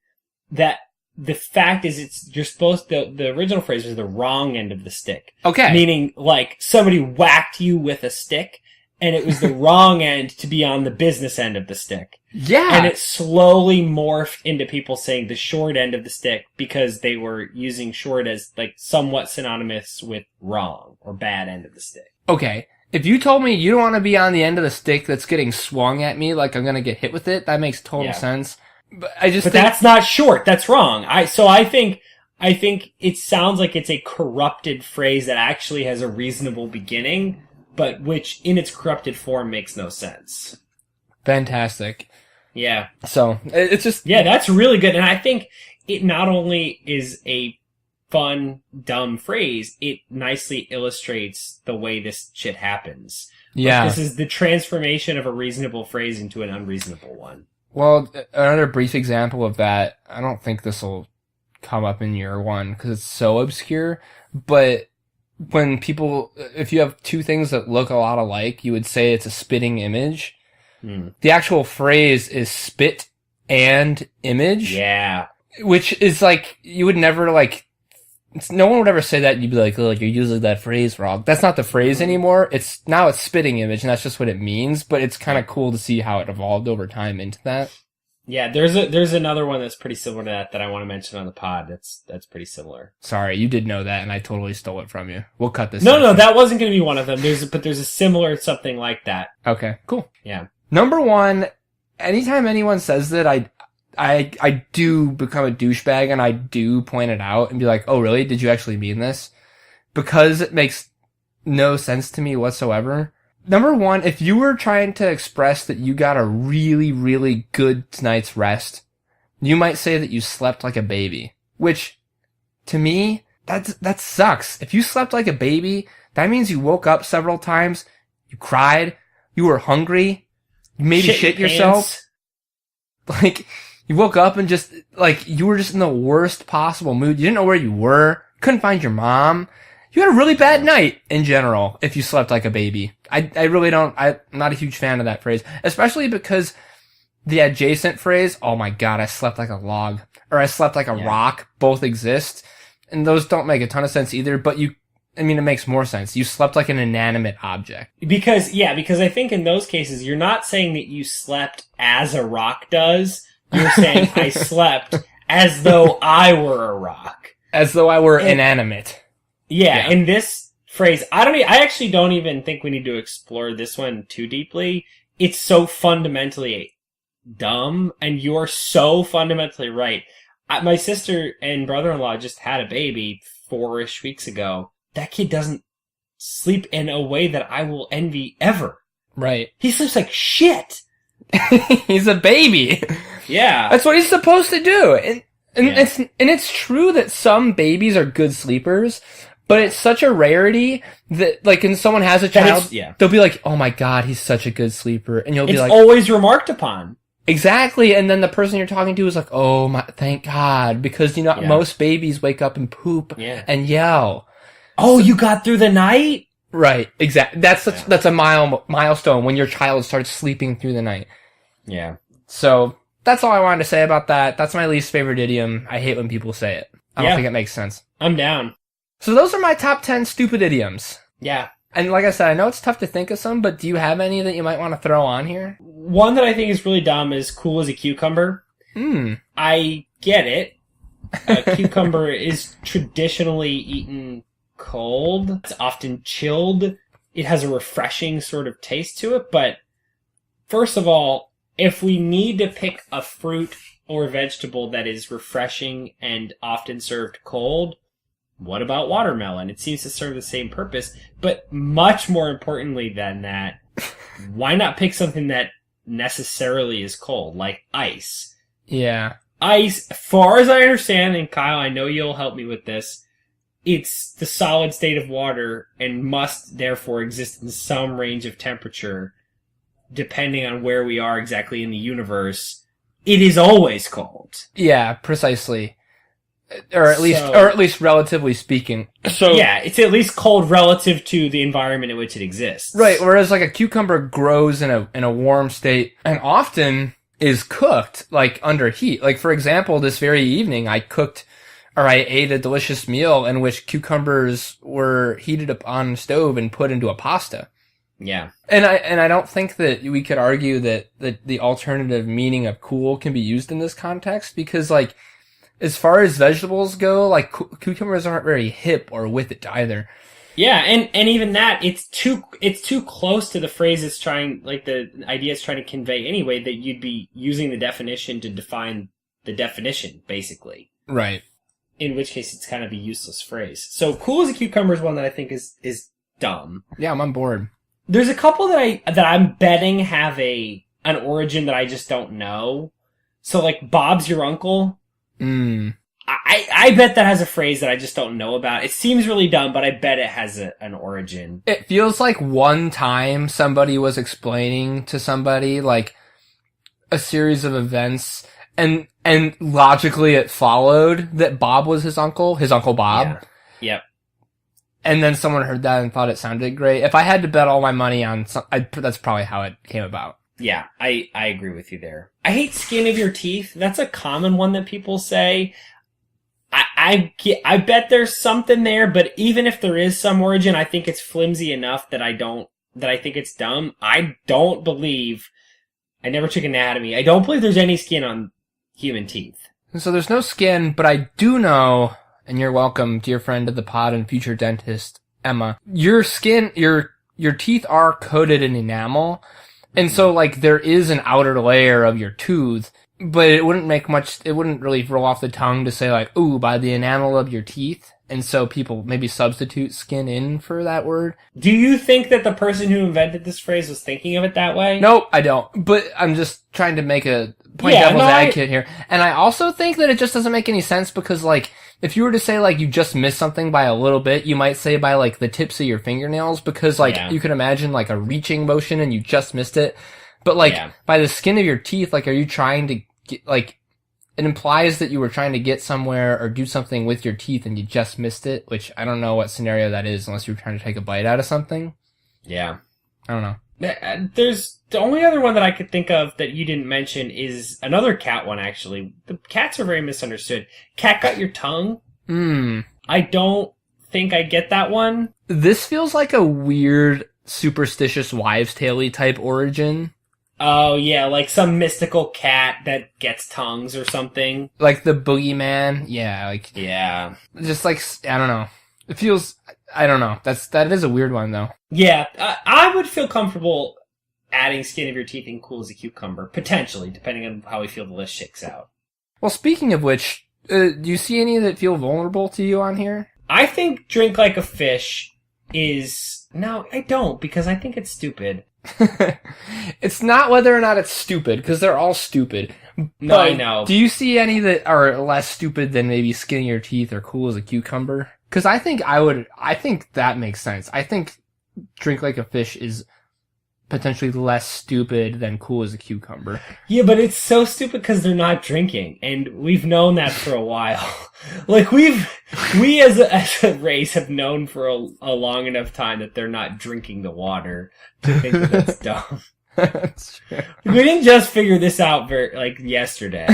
That the fact is the original phrase was the wrong end of the stick. Okay. Meaning, like, somebody whacked you with a stick, and it was the wrong end to be on the business end of the stick. Yeah. And it slowly morphed into people saying the short end of the stick because they were using short as like somewhat synonymous with wrong or bad end of the stick. Okay. If you told me you don't want to be on the end of the stick that's getting swung at me like I'm going to get hit with it, that makes total sense. But that's not short. That's wrong. I think it sounds like it's a corrupted phrase that actually has a reasonable beginning, but which in its corrupted form makes no sense. Fantastic. Yeah. So, it's just... Yeah, that's really good. And I think it not only is a fun, dumb phrase, it nicely illustrates the way this shit happens. Yeah. Like, this is the transformation of a reasonable phrase into an unreasonable one. Well, another brief example of that, I don't think this will come up in your one because it's so obscure, but when people, if you have two things that look a lot alike, you would say it's a spitting image. The actual phrase is spit and image. Yeah. Which is like, you would never like, no one would ever say that and you'd be like, oh, you're using that phrase wrong. That's not the phrase anymore. Now it's spitting image and that's just what it means, but it's kind of cool to see how it evolved over time into that. Yeah, there's another one that's pretty similar to that I want to mention on the pod. That's pretty similar. Sorry, you did know that and I totally stole it from you. We'll cut this. No, that wasn't going to be one of them. There's a similar something like that. Okay, cool. Yeah. Number one, anytime anyone says that, I do become a douchebag and I do point it out and be like, oh really? Did you actually mean this? Because it makes no sense to me whatsoever. Number one, if you were trying to express that you got a really, really good night's rest, you might say that you slept like a baby. Which, to me, that sucks. If you slept like a baby, that means you woke up several times, you cried, you were hungry, you maybe shit yourself. Like, you woke up and just, like, you were just in the worst possible mood. You didn't know where you were, couldn't find your mom. You had a really bad night in general if you slept like a baby. I really don't, I'm not a huge fan of that phrase, especially because the adjacent phrase, oh my god, I slept like a log, or I slept like a rock, both exist, and those don't make a ton of sense either, but it makes more sense. You slept like an inanimate object. Because I think in those cases, you're not saying that you slept as a rock does, you're saying I slept as though I were a rock. As though I were inanimate. Yeah, and this phrase, I actually don't even think we need to explore this one too deeply. It's so fundamentally dumb, and you're so fundamentally right. My sister and brother-in-law just had a baby 4-ish weeks ago. That kid doesn't sleep in a way that I will envy ever. Right. He sleeps like shit. He's a baby. Yeah. That's what he's supposed to do. And it's true that some babies are good sleepers, but it's such a rarity that, like, when someone has a child, they'll be like, oh my god, he's such a good sleeper. And you'll be like... It's always remarked upon. Exactly. And then the person you're talking to is like, oh my, thank god. Because, most babies wake up and poop and yell. Oh, you got through the night? Right. Exactly. That's a milestone when your child starts sleeping through the night. Yeah. So, that's all I wanted to say about that. That's my least favorite idiom. I hate when people say it. I don't think it makes sense. I'm down. So those are my top 10 stupid idioms. Yeah. And like I said, I know it's tough to think of some, but do you have any that you might want to throw on here? One that I think is really dumb is cool as a cucumber. I get it. A cucumber is traditionally eaten cold. It's often chilled. It has a refreshing sort of taste to it, but first of all, if we need to pick a fruit or vegetable that is refreshing and often served cold, what about watermelon? It seems to serve the same purpose, but much more importantly than that, why not pick something that necessarily is cold, like ice? Yeah. Ice, as far as I understand, and Kyle, I know you'll help me with this, it's the solid state of water and must therefore exist in some range of temperature, depending on where we are exactly in the universe. It is always cold. Yeah, precisely. Or at least relatively speaking. So yeah, it's at least cold relative to the environment in which it exists. Right, whereas like a cucumber grows in a warm state and often is cooked like under heat. Like for example, this very evening I ate a delicious meal in which cucumbers were heated up on the stove and put into a pasta. Yeah. And I don't think that we could argue that the alternative meaning of cool can be used in this context because, like, as far as vegetables go, like, cucumbers aren't very hip or with it either. Yeah, and even that, it's too close to the phrase it's trying, like, the idea it's trying to convey anyway, that you'd be using the definition to define the definition, basically. Right. In which case it's kind of a useless phrase. So cool as a cucumber is one that I think is dumb. Yeah, I'm on board. There's a couple that I'm betting have an origin that I just don't know. So, like, Bob's your uncle. I bet that has a phrase that I just don't know about. It seems really dumb, but I bet it has an origin. It feels like one time somebody was explaining to somebody, like, a series of events, and logically it followed that Bob was his uncle Bob. Yeah. Yep. And then someone heard that and thought it sounded great. If I had to bet all my money on that's probably how it came about. Yeah, I agree with you there. I hate skin of your teeth. That's a common one that people say. I bet there's something there, but even if there is some origin, I think it's flimsy enough that I think it's dumb. I never took anatomy. I don't believe there's any skin on human teeth. And so there's no skin, but I do know, and you're welcome, dear friend of the pod and future dentist, Emma, your skin, your teeth are coated in enamel. And so, like, there is an outer layer of your tooth, but it wouldn't really roll off the tongue to say, like, ooh, by the enamel of your teeth. And so people maybe substitute skin in for that word. Do you think that the person who invented this phrase was thinking of it that way? Nope, I don't. But I'm just trying to make a devil's advocate here. And I also think that it just doesn't make any sense because, like, if you were to say, like, you just missed something by a little bit, you might say by, like, the tips of your fingernails because, like, you could imagine, like, a reaching motion and you just missed it. But, like, by the skin of your teeth, like, are you trying to get, like, it implies that you were trying to get somewhere or do something with your teeth and you just missed it, which I don't know what scenario that is unless you were trying to take a bite out of something. Yeah. I don't know. There's the only other one that I could think of that you didn't mention is another cat one, actually. The cats are very misunderstood. Cat got your tongue? I don't think I get that one. This feels like a weird, superstitious wives' tale-y type origin. Oh, yeah, like some mystical cat that gets tongues or something. Like the boogeyman? Yeah, like... Yeah. Just like, I don't know. It feels... I don't know. That is a weird one, though. Yeah, I would feel comfortable adding skin of your teeth in cool as a cucumber, potentially, depending on how we feel the list shakes out. Well, speaking of which, do you see any that feel vulnerable to you on here? I think drink like a fish is... No, I don't, because I think it's stupid. It's not whether or not it's stupid, because they're all stupid. No, I know. Do you see any that are less stupid than maybe skin of your teeth or cool as a cucumber? Because I think that makes sense. I think drink like a fish is potentially less stupid than cool as a cucumber. Yeah, but it's so stupid because they're not drinking, and we've known that for a while. Like, we as a race have known for a long enough time that they're not drinking the water to think that that's dumb. That's true. We didn't just figure this out yesterday.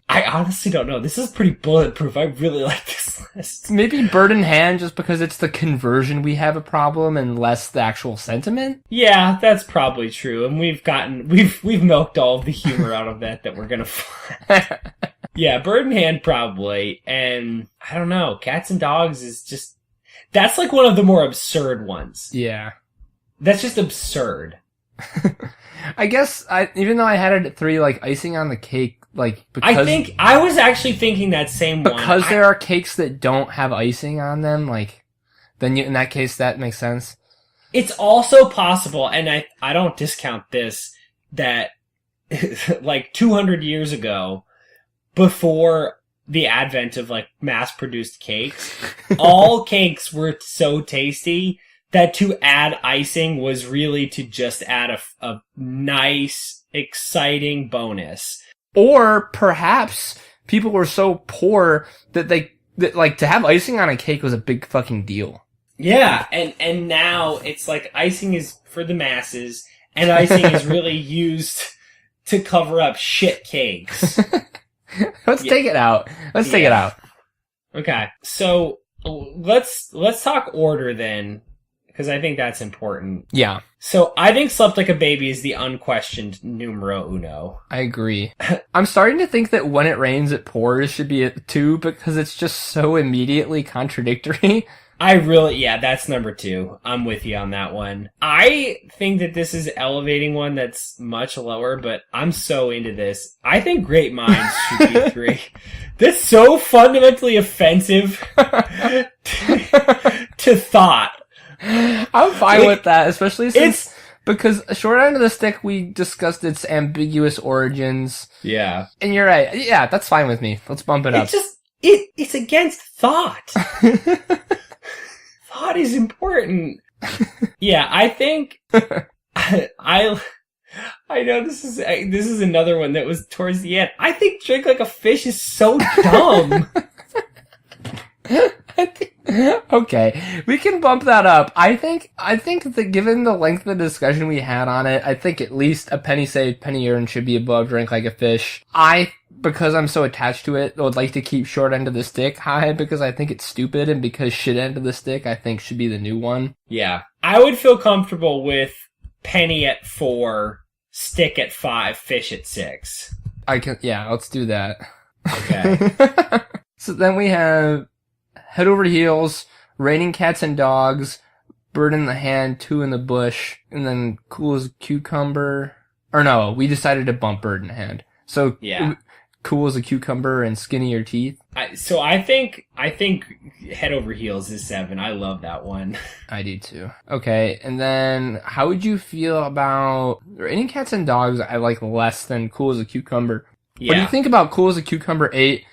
I honestly don't know. This is pretty bulletproof. I really like this list. Maybe bird in hand just because it's the conversion we have a problem and less the actual sentiment? Yeah, that's probably true. And we've milked all of the humor out of that we're gonna find. Yeah, bird in hand probably. And I don't know. Cats and dogs is just... That's like one of the more absurd ones. Yeah. That's just absurd. I guess even though I had it at 3, like icing on the cake, like because I was actually thinking that same one. Because there are cakes that don't have icing on them, like then in that case that makes sense. It's also possible, and I don't discount this, that like 200 years ago, before the advent of like mass-produced cakes, all cakes were so tasty that to add icing was really to just add a nice, exciting bonus. Or perhaps people were so poor that like to have icing on a cake was a big fucking deal. Yeah, and now it's like icing is for the masses, and icing is really used to cover up shit cakes. Let's take it out. Take it out. Okay, so let's talk order then. because I think that's important. Yeah. So I think slept like a baby is the unquestioned numero uno. I agree. I'm starting to think that when it rains, it pours should be at 2 because it's just so immediately contradictory. That's number 2. I'm with you on that one. I think that this is elevating one that's much lower, but I'm so into this. I think great minds should be 3. That's so fundamentally offensive to thought. I'm fine with that, especially since because short end of the stick, we discussed its ambiguous origins. Yeah. And you're right. Yeah, that's fine with me. Let's bump it up. It's against thought. Thought is important. Yeah, I think I know this is another one that was towards the end. I think drink like a fish is so dumb. Okay, we can bump that up. I think that given the length of the discussion we had on it, I think at least a penny saved, penny earned should be above drink like a fish. Because I'm so attached to it, I would like to keep short end of the stick high because I think it's stupid, and because shit end of the stick I think should be the new one. Yeah. I would feel comfortable with penny at 4, stick at 5, fish at 6. Let's do that. Okay. So then we have head over heels, raining cats and dogs, bird in the hand, 2 in the bush, and then cool as a cucumber. Or no, we decided to bump bird in the hand. So yeah. Cool as a cucumber and skinnier teeth. I think head over heels is 7. I love that one. I do too. Okay, and then how would you feel about raining cats and dogs? I like less than cool as a cucumber. Yeah. What do you think about cool as a cucumber 8,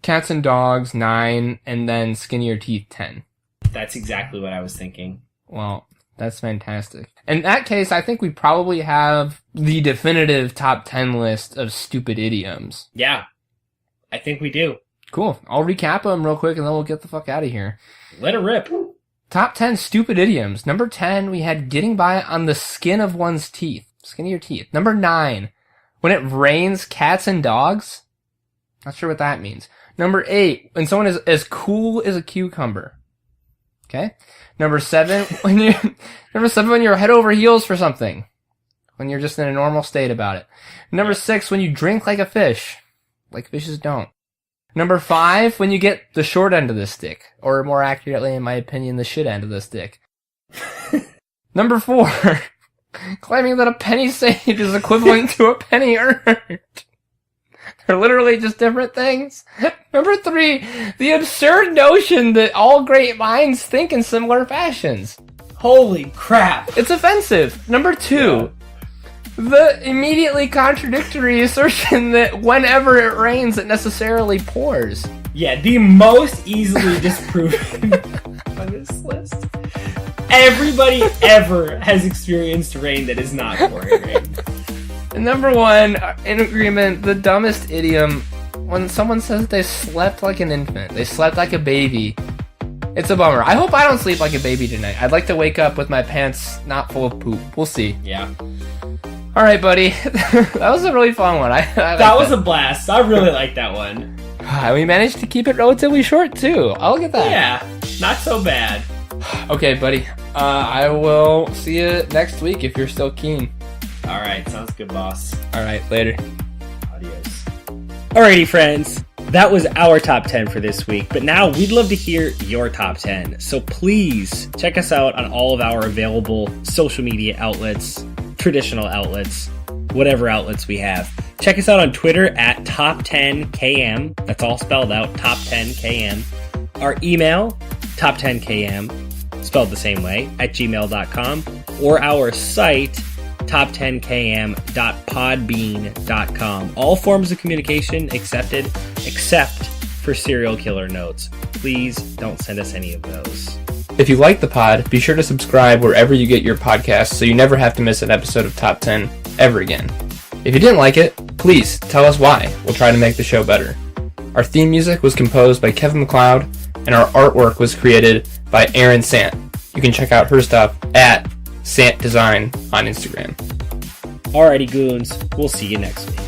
cats and dogs 9, and then skinnier teeth 10? That's exactly what I was thinking. Well, that's fantastic. In that case, I think we probably have the definitive top 10 list of stupid idioms. Yeah, I think we do. Cool. I'll recap them real quick and then we'll get the fuck out of here. Let it rip. Top 10 stupid idioms. Number 10, we had getting by on the skin of one's teeth. Skin of your teeth. Number 9, when it rains cats and dogs. Not sure what that means. Number 8, when someone is as cool as a cucumber. Okay. Number 7, when you're head over heels for something. When you're just in a normal state about it. Number 6, when you drink like a fish. Like fishes don't. Number 5, when you get the short end of the stick. Or more accurately, in my opinion, the shit end of the stick. Number 4, claiming that a penny saved is equivalent to a penny earned. They're literally just different things. Number 3, the absurd notion that all great minds think in similar fashions. Holy crap. It's offensive. Number 2, the immediately contradictory assertion that whenever it rains, it necessarily pours. Yeah, the most easily disproven on this list. Everybody ever has experienced rain that is not pouring rain. Number 1, in agreement, the dumbest idiom, when someone says they slept like an infant, they slept like a baby, it's a bummer. I hope I don't sleep like a baby tonight. I'd like to wake up with my pants not full of poop. We'll see. Yeah. Alright, buddy. That was a really fun one. That was a blast. I really like that one. We managed to keep it relatively short, too. I'll look at that. Yeah, not so bad. Okay, buddy. I will see you next week if you're still keen. Alright, sounds good, boss. Alright, later. Adios. Alrighty, friends. That was our top 10 for this week, but now we'd love to hear your top 10. So please check us out on all of our available social media outlets, traditional outlets, whatever outlets we have. Check us out on Twitter at top10km. That's all spelled out, top10km. Our email, top10km, spelled the same way, at gmail.com, or our site, top10km.podbean.com. All forms of communication accepted, except for serial killer notes. Please don't send us any of those. If you like the pod, be sure to subscribe wherever you get your podcasts so you never have to miss an episode of Top 10 ever again. If you didn't like it, please tell us why. We'll try to make the show better. Our theme music was composed by Kevin MacLeod, and our artwork was created by Erin Sant. You can check out her stuff at Sant Design on Instagram. Alrighty, goons. We'll see you next week.